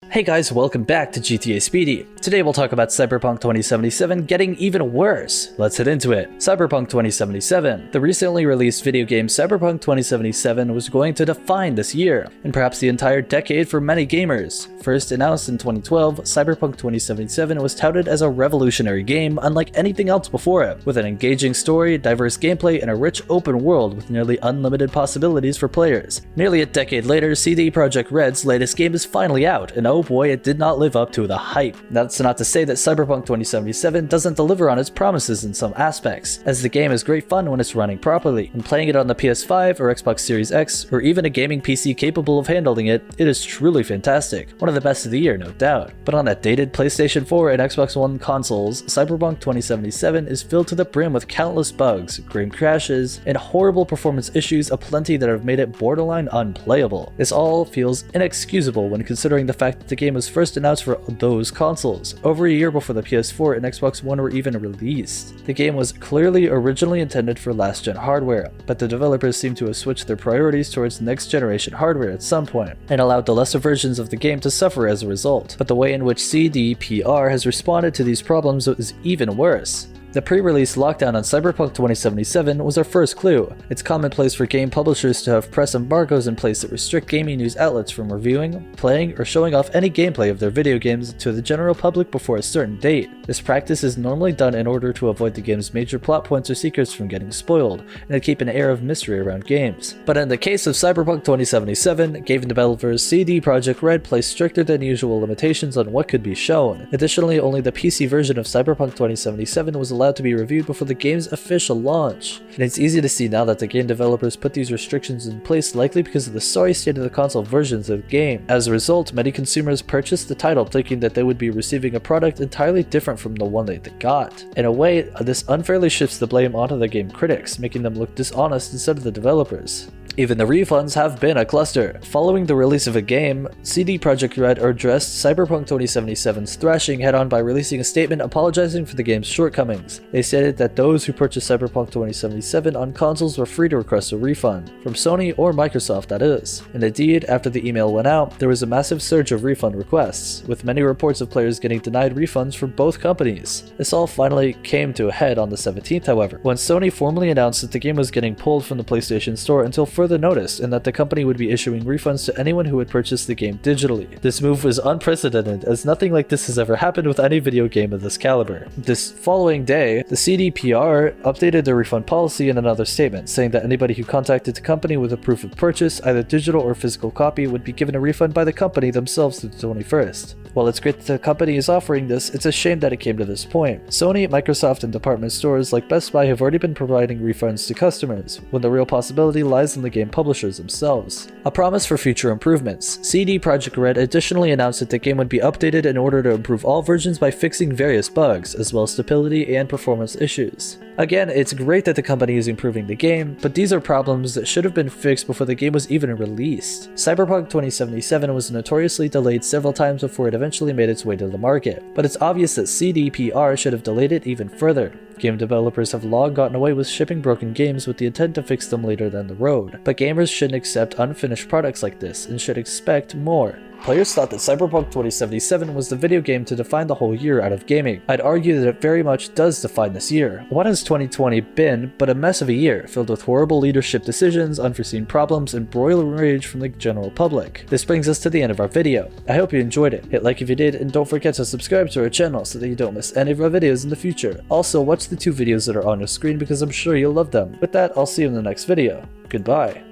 Hey guys, welcome back to GTA Speedy. Today we'll talk about Cyberpunk 2077 getting even worse. Let's hit into it. Cyberpunk 2077. The recently released video game Cyberpunk 2077 was going to define this year, and perhaps the entire decade for many gamers. First announced in 2012, Cyberpunk 2077 was touted as a revolutionary game unlike anything else before it, with an engaging story, diverse gameplay, and a rich open world with nearly unlimited possibilities for players. Nearly a decade later, CD Projekt Red's latest game is finally out, and oh boy, it did not live up to the hype. That's not to say that Cyberpunk 2077 doesn't deliver on its promises in some aspects, as the game is great fun when it's running properly. When playing it on the PS5 or Xbox Series X, or even a gaming PC capable of handling it, it is truly fantastic. One of the best of the year, no doubt. But on that dated PlayStation 4 and Xbox One consoles, Cyberpunk 2077 is filled to the brim with countless bugs, grim crashes, and horrible performance issues aplenty that have made it borderline unplayable. This all feels inexcusable when considering the fact that the game was first announced for those consoles, over a year before the PS4 and Xbox One were even released. The game was clearly originally intended for last-gen hardware, but the developers seem to have switched their priorities towards next-generation hardware at some point, and allowed the lesser versions of the game to suffer as a result. But the way in which CDPR has responded to these problems is even worse. The pre-release lockdown on Cyberpunk 2077 was our first clue. It's commonplace for game publishers to have press embargoes in place that restrict gaming news outlets from reviewing, playing, or showing off any gameplay of their video games to the general public before a certain date. This practice is normally done in order to avoid the game's major plot points or secrets from getting spoiled, and to keep an air of mystery around games. But in the case of Cyberpunk 2077, game developers CD Projekt Red placed stricter than usual limitations on what could be shown. Additionally, only the PC version of Cyberpunk 2077 was allowed to be reviewed before the game's official launch. And it's easy to see now that the game developers put these restrictions in place likely because of the sorry state of the console versions of the game. As a result, many consumers purchased the title thinking that they would be receiving a product entirely different from the one they got. In a way, this unfairly shifts the blame onto the game critics, making them look dishonest instead of the developers. Even the refunds have been a cluster. Following the release of a game, CD Projekt Red addressed Cyberpunk 2077's thrashing head-on by releasing a statement apologizing for the game's shortcomings. They stated that those who purchased Cyberpunk 2077 on consoles were free to request a refund, from Sony or Microsoft that is. And indeed, after the email went out, there was a massive surge of refund requests, with many reports of players getting denied refunds from both companies. This all finally came to a head on the 17th, however, when Sony formally announced that the game was getting pulled from the PlayStation Store until further notice, and that the company would be issuing refunds to anyone who had purchased the game digitally. This move was unprecedented, as nothing like this has ever happened with any video game of this caliber. This following day, the CDPR updated their refund policy in another statement, saying that anybody who contacted the company with a proof of purchase, either digital or physical copy, would be given a refund by the company themselves through the 21st. While it's great that the company is offering this, it's a shame that it came to this point. Sony, Microsoft, and department stores like Best Buy have already been providing refunds to customers, when the real possibility lies in the game publishers themselves. A promise for future improvements. CD Projekt Red additionally announced that the game would be updated in order to improve all versions by fixing various bugs, as well as stability and performance issues. Again, it's great that the company is improving the game, but these are problems that should have been fixed before the game was even released. Cyberpunk 2077 was notoriously delayed several times before it eventually made its way to the market, but it's obvious that CDPR should have delayed it even further. Game developers have long gotten away with shipping broken games with the intent to fix them later down the road, but gamers shouldn't accept unfinished products like this and should expect more. Players thought that Cyberpunk 2077 was the video game to define the whole year out of gaming. I'd argue that it very much does define this year. What has 2020 been but a mess of a year, filled with horrible leadership decisions, unforeseen problems, and broiler rage from the general public? This brings us to the end of our video. I hope you enjoyed it. Hit like if you did, and don't forget to subscribe to our channel so that you don't miss any of our videos in the future. Also, watch the two videos that are on your screen because I'm sure you'll love them. With that, I'll see you in the next video. Goodbye.